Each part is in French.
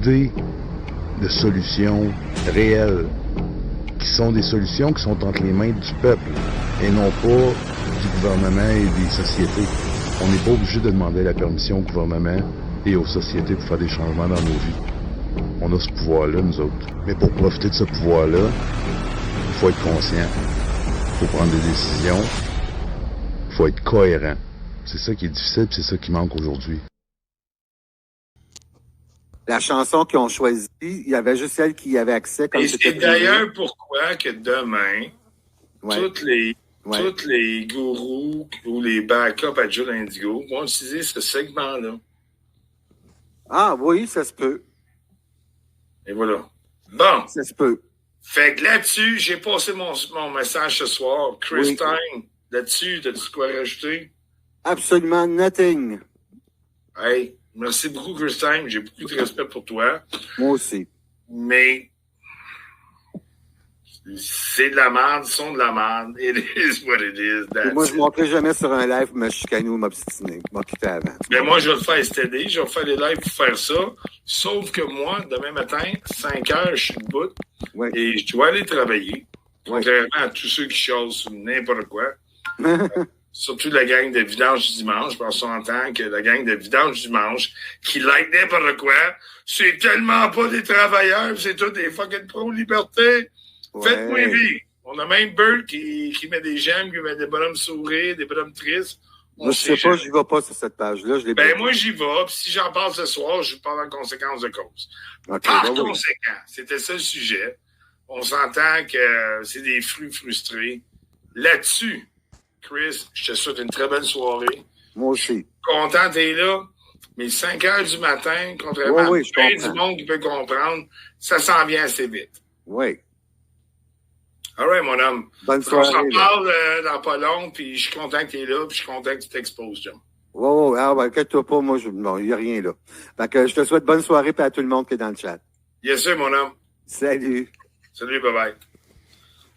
idées de solutions réelles, qui sont des solutions qui sont entre les mains du peuple et non pas du gouvernement et des sociétés. On n'est pas obligé de demander la permission au gouvernement et aux sociétés pour faire des changements dans nos vies. On a ce pouvoir-là, nous autres. Mais pour profiter de ce pouvoir-là, il faut être conscient, il faut prendre des décisions, il faut être cohérent. C'est ça qui est difficile, c'est ça qui manque aujourd'hui. La chanson qu'ils ont choisie, il y avait juste elle qui y avait accès. Comme et c'est d'ailleurs pourquoi que demain, tous les gourous ou les backups à Joe Indigo vont utiliser ce segment-là. Ah oui, ça se peut. Et voilà. Bon. Ça se peut. Fait que là-dessus, j'ai passé mon message ce soir. Christine, là-dessus, t'as-tu quoi rajouter? Absolument nothing. Hey, merci beaucoup, Christine. J'ai beaucoup de respect pour toi. Moi aussi. Mais c'est de la merde, sont de la merde. It is what it is. Moi, je ne monterai jamais sur un live pour me chicaner ou m'obstiner. M'occuper avant. Mais moi, je vais le faire STD. Je vais faire les lives pour faire ça. Sauf que moi, demain matin, 5 heures, je suis debout. Ouais. Et je dois aller travailler. Contrairement à tous ceux qui chialent sur n'importe quoi. Surtout la gang de vidange du dimanche. Parce qu'on entend que la gang de vidange du dimanche qui like n'importe quoi, c'est tellement pas des travailleurs, c'est tous des fucking pro-liberté. Ouais. Faites-moi vie. On a même Bert qui met des j'aime, qui met des bonhommes sourires, des bonhommes tristes. Moi, je sais pas, j'y vais pas sur cette page-là. Moi, j'y vais. Puis si j'en parle ce soir, je parle en conséquence de cause. Okay, Par conséquent, c'était ça le sujet. On s'entend que c'est des frustrés. Là-dessus, Chris, je te souhaite une très belle soirée. Moi aussi. Content d'être là. Mais 5 heures du matin, contrairement à plein du monde qui peut comprendre, ça s'en vient assez vite. Oui. All right, mon homme. Bonne soirée. On s'en parle dans pas long, puis je suis content que tu es là, puis je suis content que tu t'exposes, John. Oui. Ah, ben, inquiète-toi pas, moi, non, il n'y a rien là. Fait que je te souhaite bonne soirée, puis à tout le monde qui est dans le chat. Yes, sir, mon homme. Salut. Salut, bye-bye.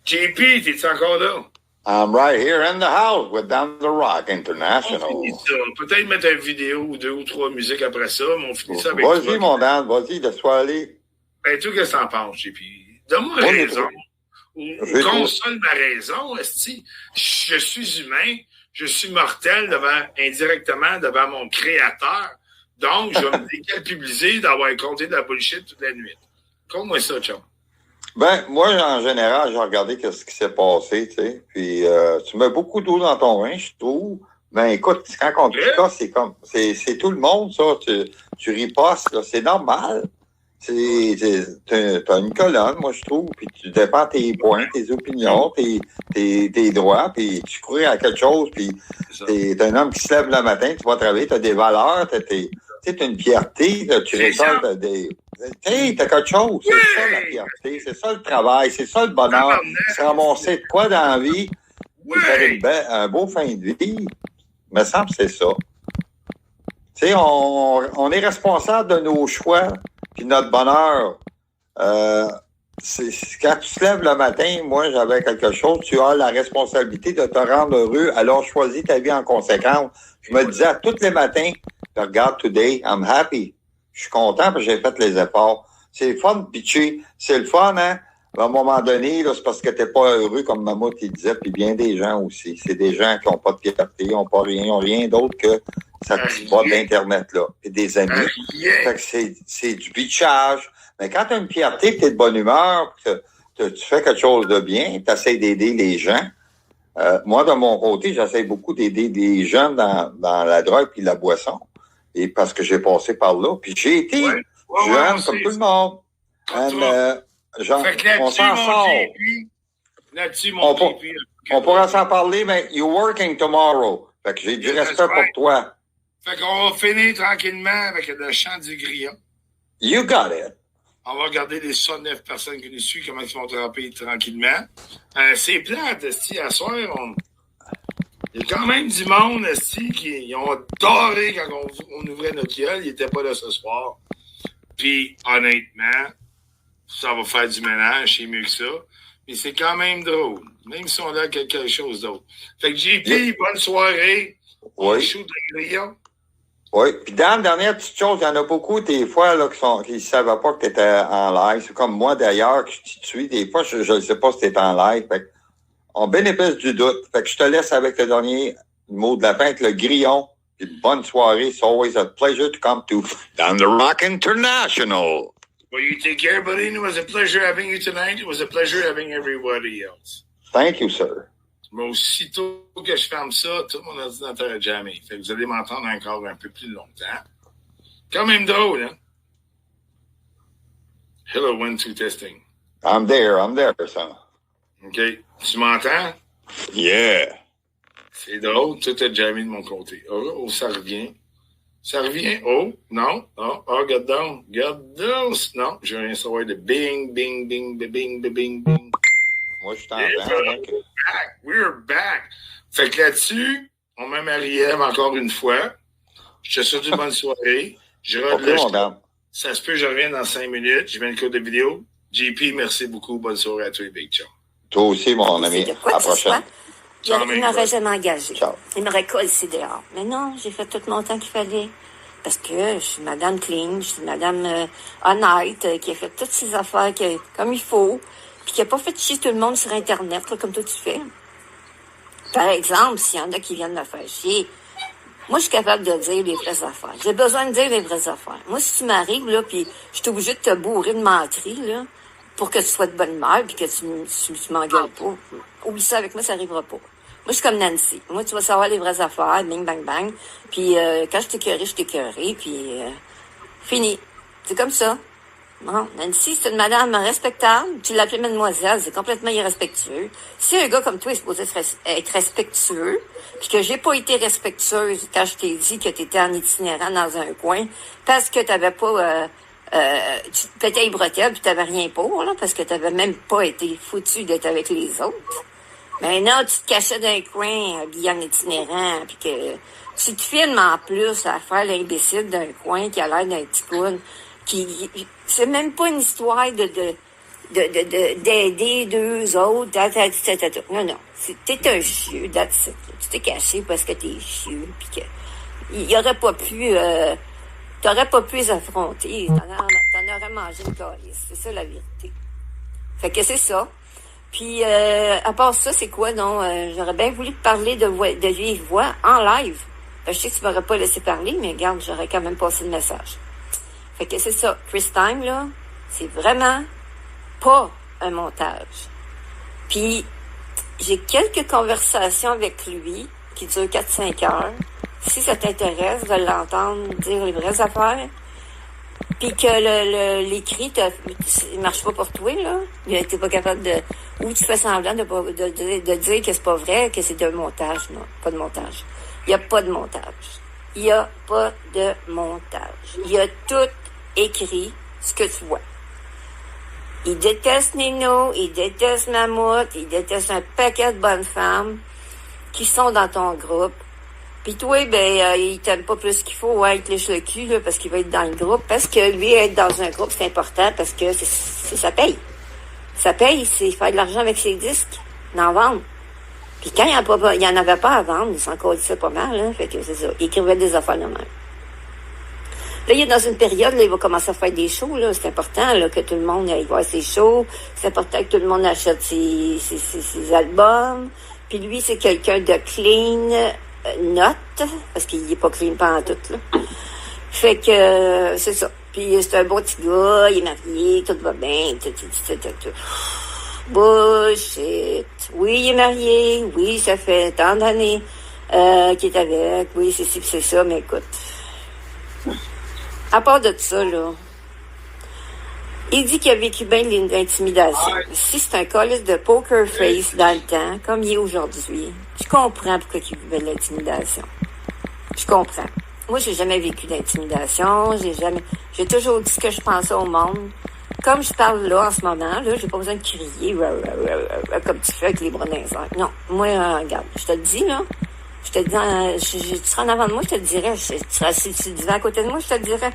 JP, t'es-tu encore là? I'm right here in the house with Down the Rock International. On finit ça. Peut-être mettre une vidéo ou 2 ou 3 musiques après ça, mais on finit ça avec Vas-y, mon Dan, vas-y, laisse-toi aller. Ben, toi, qu'est-ce que t'en penses, JP? Donne-moi raison. Ou console ma raison, esti. Je suis humain, je suis mortel indirectement devant mon créateur. Donc, je vais me déculpabiliser d'avoir compté de la bullshit toute la nuit. Compte-moi ça, chum. Ben, moi, en général, j'ai regardé ce qui s'est passé, tu sais. Puis, tu mets beaucoup d'eau dans ton vin, je trouve. Ben, écoute, quand on dit ça, c'est comme, c'est tout le monde, ça. Tu ripostes, là. C'est normal. T'as une colonne, moi, je trouve, puis tu défends tes points, tes opinions, tes droits, puis tu crois à quelque chose, puis t'es un homme qui se lève le matin, tu vas travailler, t'as des valeurs, t'as une fierté, là, tu récoltes t'as quelque chose. C'est ça la fierté, c'est ça le travail, c'est ça le bonheur. Se ramasser de quoi dans la vie, faire un beau fin de vie, il me semble que c'est ça. Tu sais, on est responsable de nos choix, puis notre bonheur. Quand tu te lèves le matin, moi, j'avais quelque chose, tu as la responsabilité de te rendre heureux, alors choisis ta vie en conséquence. Je me disais tous les matins, regarde, today, I'm happy. Je suis content parce que j'ai fait les efforts. C'est le fun de pitcher. C'est le fun, hein? À un moment donné, là, c'est parce que t'es pas heureux, comme Mammouth il disait, puis bien des gens aussi. C'est des gens qui ont pas de fierté, ils ont rien d'autre que ça petit bas d'Internet, là. Et des amis. Fait que c'est du pitchage. Mais quand t'as une fierté, que t'es de bonne humeur, que tu fais quelque chose de bien, t'essaies d'aider les gens. Moi, de mon côté, j'essaie beaucoup d'aider des jeunes dans la drogue puis la boisson. Et parce que j'ai passé par là. Puis j'ai été jeune comme tout le monde. On s'en sort. Là-dessus, mon JP. On pourra s'en parler, mais you're working tomorrow. Fait que j'ai du respect pour toi. Fait qu'on va finir tranquillement avec le chant du grillon. You got it. On va regarder les 69 personnes qui nous suivent, comment ils vont tremper tranquillement. C'est plate, à soir, il y a quand même du monde, qui ont adoré quand on ouvrait notre gueule. Ils n'étaient pas là ce soir. Puis, honnêtement, ça va faire du ménage, c'est mieux que ça. Mais c'est quand même drôle. Même si on a quelque chose d'autre. Fait que JP, bonne soirée. Oui. On shoot le grillon. Oui. Puis dans la dernière petite chose, il y en a beaucoup des fois là qui ne savaient pas que tu étais en live. C'est comme moi d'ailleurs que je te suis. Des fois, je ne sais pas si tu es en live. Fait on bénéficie du doute. Fait que je te laisse avec le dernier mot de la fin, avec le grillon. Puis bonne soirée. It's always a pleasure to come to Down the Rock International. Well, you take care, buddy. It was a pleasure having you tonight. It was a pleasure having everybody else. Thank you, sir. Mais aussitôt que je ferme ça, tout mon ordinateur est jamais. Fait que vous allez m'entendre encore un peu plus longtemps. Quand même drôle, hein? Hello, 1, 2, testing. I'm there, son. OK. Tu m'entends? Yeah. C'est drôle, tout est jamais de mon côté. Oh, ça revient. Ça revient. Oh, non. Oh, regarde donc. Regarde donc. Non, je veux rien savoir de bing, bing, bing, bing, bing, bing, bing. Moi, je t'entends. We're back. Fait que là-dessus, on met Marie-Ève encore une fois. Je te souhaite une bonne soirée. Ça se peut, je reviens dans 5 minutes. Je viens de cours de vidéo. JP, merci beaucoup. Bonne soirée à toi, Big Chum. Toi aussi, mon ami. À la prochaine. Il m'aurait jamais engagé. Ciao. Il m'aurait collé dehors. Mais non, j'ai fait tout mon temps qu'il fallait. Parce que je suis madame clean, je suis madame honnête, qui a fait toutes ses affaires comme il faut, puis qui a pas fait chier tout le monde sur Internet, là, comme toi tu fais. Par exemple, s'il y en a qui viennent me faire chier, moi, je suis capable de dire les vraies affaires. J'ai besoin de dire les vraies affaires. Moi, si tu m'arrives, là, puis je suis obligée de te bourrer de menteries, là, pour que tu sois de bonne humeur, puis que tu m'engueules pas. Oublie ça, avec moi, ça arrivera pas. Moi, je suis comme Nancy. Moi, tu vas savoir les vraies affaires, bing, bang, bang. Puis quand je t'écœurerai, puis fini. C'est comme ça. Bon, Nancy, c'est une madame respectable. Tu l'appelles mademoiselle, c'est complètement irrespectueux. Si un gars comme toi est supposé être respectueux, puis que j'ai pas été respectueuse quand je t'ai dit que t'étais en itinérant dans un coin, parce que t'avais pas... tu te pétais les bretelles puis t'avais rien pour, là, parce que t'avais même pas été foutu d'être avec les autres. Mais non, tu te cachais dans un coin, habillé en itinérant, puis que tu te filmes en plus à faire l'imbécile d'un coin qui a l'air d'un petit coune, qui c'est même pas une histoire d'aider deux autres. Non, non. T'es un chieux, that's it. Tu t'es caché parce que t'es chieux, puis que il aurait pas pu t'aurais pas pu les affronter. T'en aurais mangé une calice. C'est ça la vérité. Fait que c'est ça. Puis à part ça, c'est quoi, non? J'aurais bien voulu te parler de vive voix en live. Je sais que tu m'aurais pas laissé parler, mais regarde, j'aurais quand même passé le message. Fait que c'est ça. Chris Time, là, c'est vraiment pas un montage. Puis j'ai quelques conversations avec lui qui durent 4-5 heures. Si ça t'intéresse de l'entendre dire les vraies affaires, puis que l'écrit il marche pas pour toi, là, t'es pas capable de... Ou tu fais semblant de dire que c'est pas vrai, que c'est de montage. Non, pas de montage. Il y a pas de montage. Il y a pas de montage. Il y a tout écrit ce que tu vois. Il déteste Nino, il déteste Mammouth, il déteste un paquet de bonnes femmes qui sont dans ton groupe. Puis toi, il t'aime pas plus qu'il faut, ouais, il te lèche le cul, là, parce qu'il va être dans le groupe. Parce que lui, être dans un groupe, c'est important parce que ça paye. Ça paye, c'est faire de l'argent avec ses disques, d'en vendre. Puis quand il y en avait pas à vendre, il s'en colissait pas mal, hein, fait que c'est ça. Il écrivait des affaires de même. Là, il est dans une période, là, il va commencer à faire des shows, là. C'est important, là, que tout le monde aille voir ses shows. C'est important que tout le monde achète ses albums. Puis lui, c'est quelqu'un de clean, note, parce qu'il est pas clean pantoute, là. Fait que, c'est ça. Puis c'est un bon petit gars, il est marié, tout va bien, tout. Bullshit. Oui, il est marié, oui, ça fait tant d'années qu'il est avec, oui, c'est ci, c'est ça, mais écoute. À part de ça, là, il dit qu'il a vécu bien de l'intimidation. Si c'est un calice de poker face dans le temps, comme il est aujourd'hui, je comprends pourquoi il vivait de l'intimidation. Je comprends. Moi, j'ai jamais vécu d'intimidation, j'ai toujours dit ce que je pensais au monde. Comme je parle là, en ce moment, là, j'ai pas besoin de crier, comme tu fais avec les bras dans les airs. Non. Moi, regarde, je te le dis, là. Je te dis, tu seras en avant de moi, je te le dirais. Si tu disais à côté de moi, je te le dirais.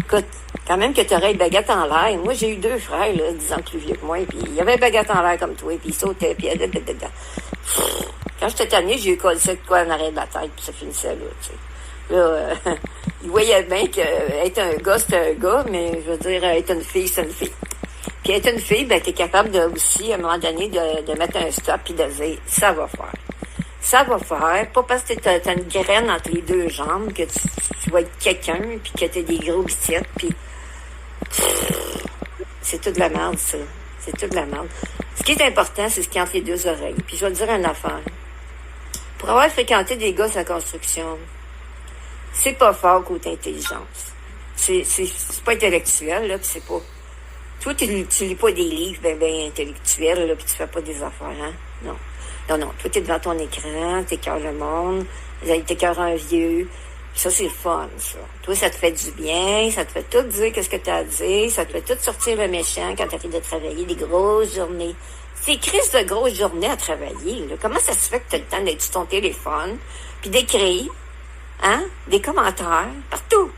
Écoute, quand même que t'aurais une baguette en l'air. Moi, j'ai eu 2 frères, là, 10 ans plus vieux que moi, puis il y avait une baguette en l'air comme toi, puis il sautait, puis quand j'étais tannée, j'ai eu collé de quoi en arrière de la tête, puis ça finissait là, tu sais. Il voyait bien qu'être un gars, c'est un gars, mais je veux dire, être une fille, c'est une fille. Puis être une fille, ben, t'es capable de aussi, à un moment donné, de mettre un stop puis de dire, ça va faire. Ça va faire, pas parce que t'as une graine entre les deux jambes que tu vas être quelqu'un puis que t'as des gros biceps puis c'est toute de la merde, ça. C'est toute de la merde. Ce qui est important, c'est ce qui est entre les deux oreilles. Puis je vais te dire une affaire. Pour avoir fréquenté des gars de la construction, c'est pas fort côté intelligence. C'est pas intellectuel, là, pis c'est pas... Toi, tu lis pas des livres ben intellectuels, là, pis tu fais pas des affaires, hein? Non. Non. Toi, t'es devant ton écran, t'écœures le monde, t'écœures un vieux. Ça, c'est le fun, ça. Toi, ça te fait du bien, ça te fait tout dire qu'est-ce que t'as à dire, ça te fait tout sortir le méchant quand t'arrives de travailler, des grosses journées. C'est crise de grosses journées à travailler, là. Comment ça se fait que t'as le temps d'être sur ton téléphone, puis d'écrire, hein? Des commentaires, partout.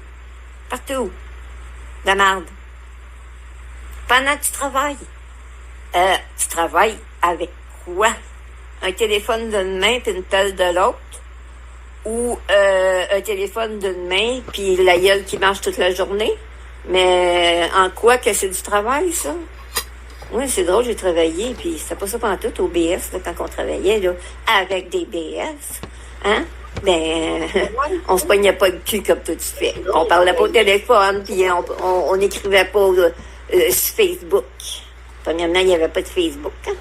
Partout. De la merde. Pendant que tu travailles avec quoi? Un téléphone d'une main puis une pelle de l'autre? Ou un téléphone d'une main puis la gueule qui marche toute la journée? Mais en quoi que c'est du travail, ça? Oui, c'est drôle, j'ai travaillé, puis c'était pas ça pantoute au BS, là, quand on travaillait, là, avec des BS. Hein? Ben, on se pognait pas le cul comme tout tu fais. On parlait pas au téléphone, puis on écrivait pas sur Facebook. Premièrement, il y avait pas de Facebook. Hein?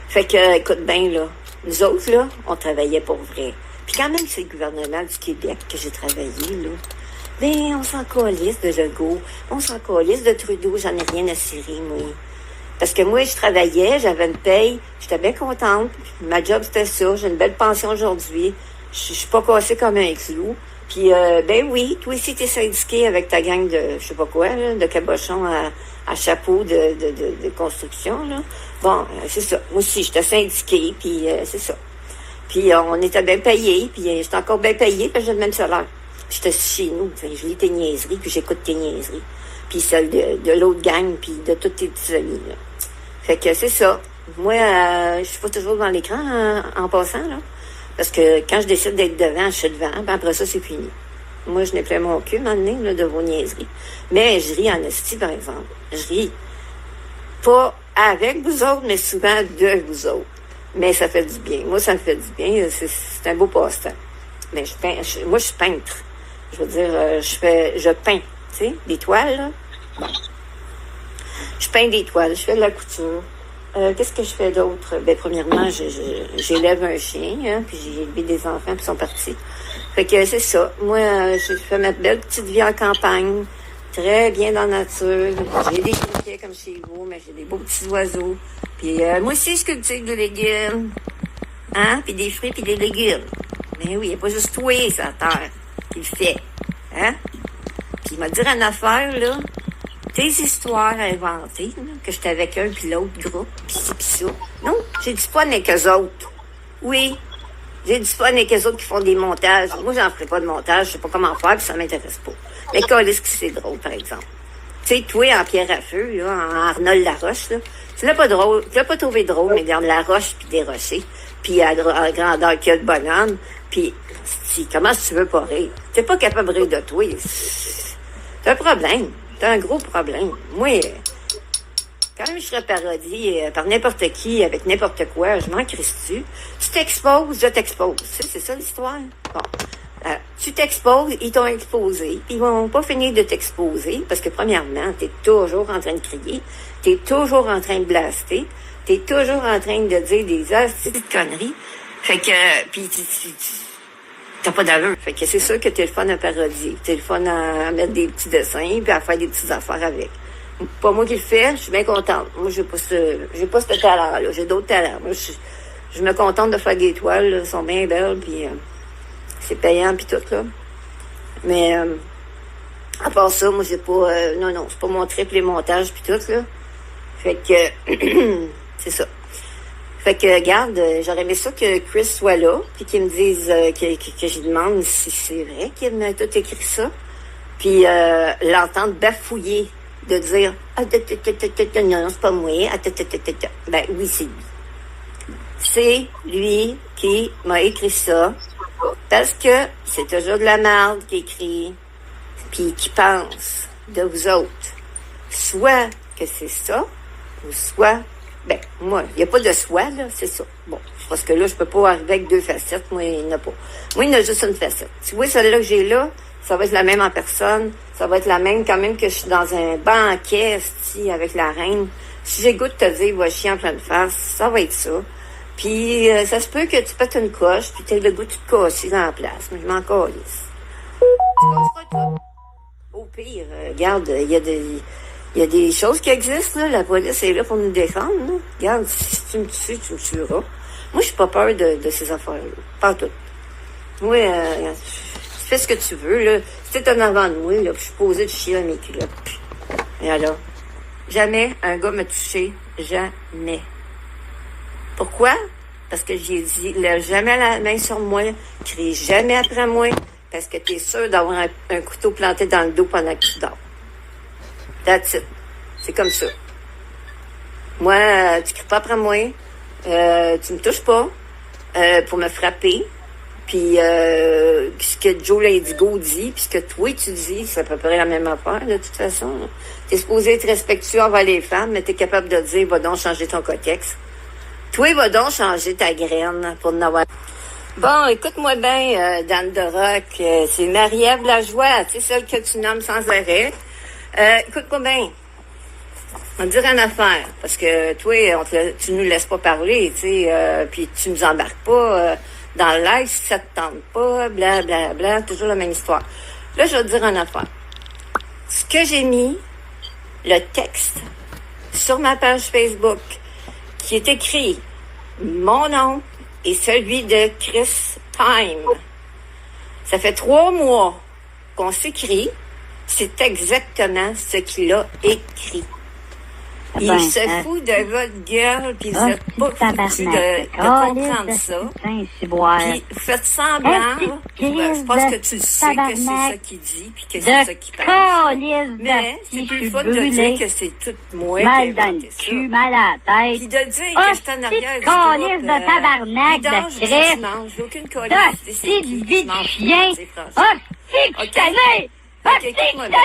Fait que, écoute bien, là, nous autres, là, on travaillait pour vrai. Puis quand même, c'est le gouvernement du Québec que j'ai travaillé, là. Ben, on s'en calisse de Legault, on s'en calisse de Trudeau, j'en ai rien à cirer, moi. Parce que moi, je travaillais, j'avais une paye, j'étais bien contente. Ma job, c'était ça, j'ai une belle pension aujourd'hui. Je suis pas cassée comme un clou. Puis, ben oui, toi aussi, t'es syndiqué avec ta gang de, je sais pas quoi, là, de cabochons à chapeau de construction, là. Bon, c'est ça. Moi aussi, j'étais syndiquée, puis c'est ça. Puis, on était bien payés, puis j'étais encore bien payée, parce que j'ai le même salaire. J'étais chez nous, je lis tes niaiseries, puis j'écoute tes niaiseries. Puis celle de l'autre gang, puis de tous tes petits amis, là. Fait que c'est ça. Moi, je suis pas toujours devant l'écran en passant, là. Parce que quand je décide d'être devant, je suis devant, puis après ça, c'est fini. Moi, je n'ai plus mon cul, maintenant, là, de vos niaiseries. Mais je ris en esti, par exemple. Je ris. Pas avec vous autres, mais souvent de vous autres. Mais ça fait du bien. Moi, ça me fait du bien. C'est un beau passe-temps. Mais moi, je suis peintre. Je veux dire, je peins, tu sais, des toiles, là. Bon. Je peins des toiles, je fais de la couture. Qu'est-ce que je fais d'autre? Ben, premièrement, j'élève un chien, hein, puis j'ai élevé des enfants, puis ils sont partis. Fait que c'est ça. Moi, je fais ma belle petite vie en campagne, très bien dans la nature. J'ai des criquets comme chez vous, mais j'ai des beaux petits oiseaux. Puis moi aussi, je cultive des légumes, hein, puis des fruits, puis des légumes. Mais oui, il n'y a pas juste toi, sur la terre, qui le fait, hein? Puis il m'a dit une affaire, là. Tes histoires inventées, là, que j'étais avec un puis l'autre groupe, pis ci pis ça. Non, j'ai du fun avec eux autres. Oui, j'ai du fun avec eux autres qui font des montages. Moi, j'en ferai pas de montage, je sais pas comment faire, puis ça m'intéresse pas. Mais qu'est-ce que c'est drôle, par exemple. Tu sais, toi, en pierre à feu, là, en Arnold Laroche, là, tu l'as pas drôle, tu l'as pas trouvé drôle, mais regarde la roche puis des rochers, puis à grandeur qu'il y a de bonhomme, puis comment tu veux pas rire? T'es pas capable de rire de toi. C'est un problème. C'est un gros problème. Moi, quand même je serais parodié par n'importe qui, avec n'importe quoi, je m'en crisse-tu. Tu t'exposes, je t'expose. C'est ça l'histoire? Bon. Tu t'exposes, ils t'ont exposé, puis ils vont pas finir de t'exposer, parce que premièrement, t'es toujours en train de crier, t'es toujours en train de blaster, t'es toujours en train de dire des petites conneries. Fait que, puis t'as pas d'allure. Fait que c'est sûr que t'es le fun à parodier. T'es le fun à mettre des petits dessins puis à faire des petites affaires avec. Pas moi qui le fais, je suis bien contente. Moi, j'ai pas ce talent-là. J'ai d'autres talents. Moi, je me contente de faire des toiles, là. Elles sont bien belles, puis c'est payant, puis tout, là. Mais, à part ça, moi, j'ai pas... non, c'est pas mon triple les montages, puis tout, là. Fait que, c'est ça. Fait que, regarde, j'aurais aimé ça que Chris soit là, puis qu'il me dise, que je lui demande si c'est vrai qu'il m'a tout écrit ça. Puis l'entendre bafouiller, de dire, non, c'est pas moi, ben oui, c'est lui. C'est lui qui m'a écrit ça, Parce que c'est toujours de la merde qui écrit, puis qui pense de vous autres. Soit que c'est ça, ou soit, ben, moi, il n'y a pas de soit, là, c'est ça. Bon, parce que là, je peux pas arriver avec 2 facettes, moi, il n'y en a pas. Moi, il y en a juste une facette. Tu vois, celle-là que j'ai là, ça va être la même en personne, ça va être la même quand même que je suis dans un banquet, avec la reine. Si j'ai goût de te dire, va chier en pleine face, ça va être ça. Puis, ça se peut que tu pètes une coche, puis tu aies le goût de te casser dans la place, mais je m'en calisse. Tu casseras tout. Au pire, regarde, il y a des choses qui existent, là. La police est là pour nous défendre, là. Regarde, si tu me tues, tu me tueras. Moi, j'ai pas peur de ces affaires-là. Pas tout. Moi, tu fais ce que tu veux, là. Si t'es en avant de moi, là, je suis posée de chier à mes culottes. Et alors, jamais un gars m'a touché. Jamais. Pourquoi? Parce que j'ai dit, lève jamais la main sur moi, crie jamais après moi, parce que t'es sûr d'avoir un couteau planté dans le dos pendant que tu dors. That's it. C'est comme ça. Moi, tu cries pas après moi, tu me touches pas pour me frapper. Puis ce que Joe Ladigo dit, puis ce que toi tu dis, c'est à peu près la même affaire, de toute façon. T'es supposé être respectueux envers les femmes, mais t'es capable de dire, va donc changer ton cotex. Toi, va donc changer ta graine pour n'avoir... Bon, écoute-moi bien, Dan de Rock, c'est Marie-Ève Lajoie, tu sais, celle que tu nommes sans arrêt. Écoute-moi bien. On va te dire une affaire, parce que toi, tu nous laisses pas parler, tu sais, puis tu nous embarques pas dans le live si ça te tente pas, blablabla, toujours la même histoire. Là, je vais te dire une affaire. Ce que j'ai mis, le texte, sur ma page Facebook, qui est écrit mon nom et celui de Chris Time. Ça fait 3 mois qu'on s'écrit. C'est exactement ce qu'il a écrit. Il se fout de votre gueule, puis il s'est pas foutu de comprendre ça. Puis faites semblant, je pense que tu sais que c'est ça qu'il dit, puis que c'est ça qu'il pense. Mais c'est plus le fun de dire que c'est tout moi qui ai inventé ça. Puis de dire que c'est en arrière du groupe, de tabarnak, vidange de du Christ, dimanche, j'ai aucune colère. de vie de chien, Ok, écoute-moi bien.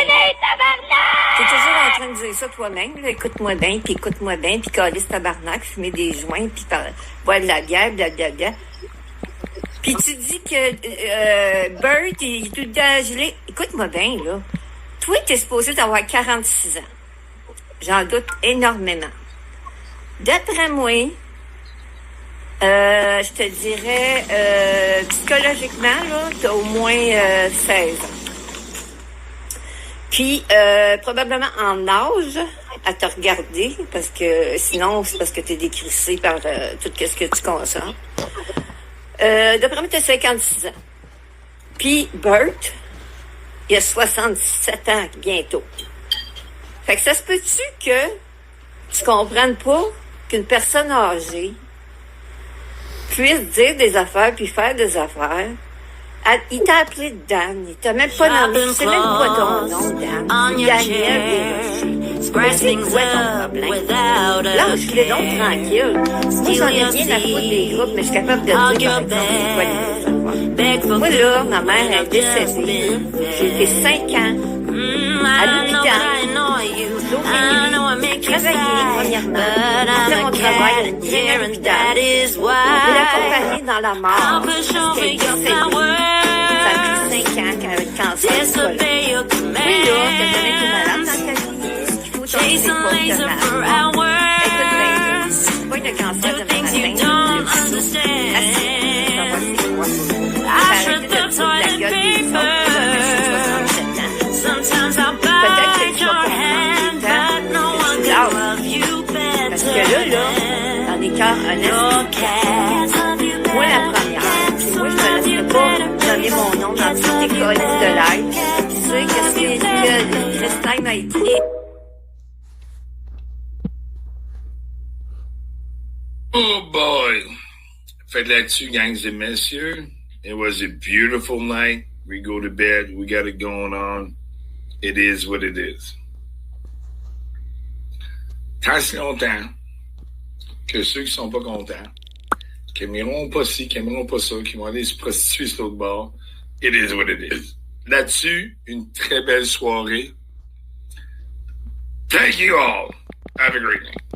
T'es toujours en train de dire ça toi-même, là. Écoute-moi bien, puis calisse tabarnak, fumer des joints, puis boire de la bière, blablabla. Puis tu dis que Bert, il est tout le temps gelé. Écoute-moi bien, là. Toi, t'es supposé d'avoir 46 ans. J'en doute énormément. D'après moi, je te dirais, psychologiquement, là, t'as au moins 16 ans. Puis, probablement en âge à te regarder, parce que sinon, c'est parce que t'es décrissé par tout ce que tu consommes. D'après moi, t'as 56 ans. Puis, Bert, il a 77 ans bientôt. Fait que ça se peut-tu que tu comprennes pas qu'une personne âgée puisse dire des affaires puis faire des affaires? Il t'a appelé Dan, il t'a même pas nommé, c'est même pas ton nom, Dan. C'est Daniel Desrochers. Mais c'est quoi ton problème? Lâche-les donc tranquille. Moi, j'en ai rien à foutre des groupes, mais je suis capable de dire, par exemple, c'est quoi les affaires. Moi, là, ma mère est décédée. J'ai fait 5 ans à l'hôpital. J'ai travaillé, premièrement. Après mon travail, bien à l'hôpital. Je l'accompagner dans la mort. Parce qu'elle est décédée. Ça a pris 5 ans qu'elle avait le cancer du côlon. Oui, là, t'as jamais été malade dans ta vie. Ce qu'il faut, t'en sais pas que t'as mal. Écoute bien, c'est pas le cancer de ma matin. Ça va, c'est quoi? J'ai arrêté de foutre la gueule des autres. J'ai 67 ans. Peut-être que tu vas comprendre les temps. Parce que là, dans des cas honnêtes, moi, la première, c'est moi, je me laisse pas donner mon nom dans toute école de live. Tu sais, qu'est-ce que Christine a écrit? Oh boy! Fait là-dessus, gangs et messieurs, it was a beautiful night. We go to bed, we got it going on. It is what it is. Tant si longtemps que ceux qui sont pas contents, qui aimeront pas ci, qui aimeront pas ça, qui vont aller se prostituer sur l'autre bord. It is what it is. Là-dessus, une très belle soirée. Thank you all. Have a great night.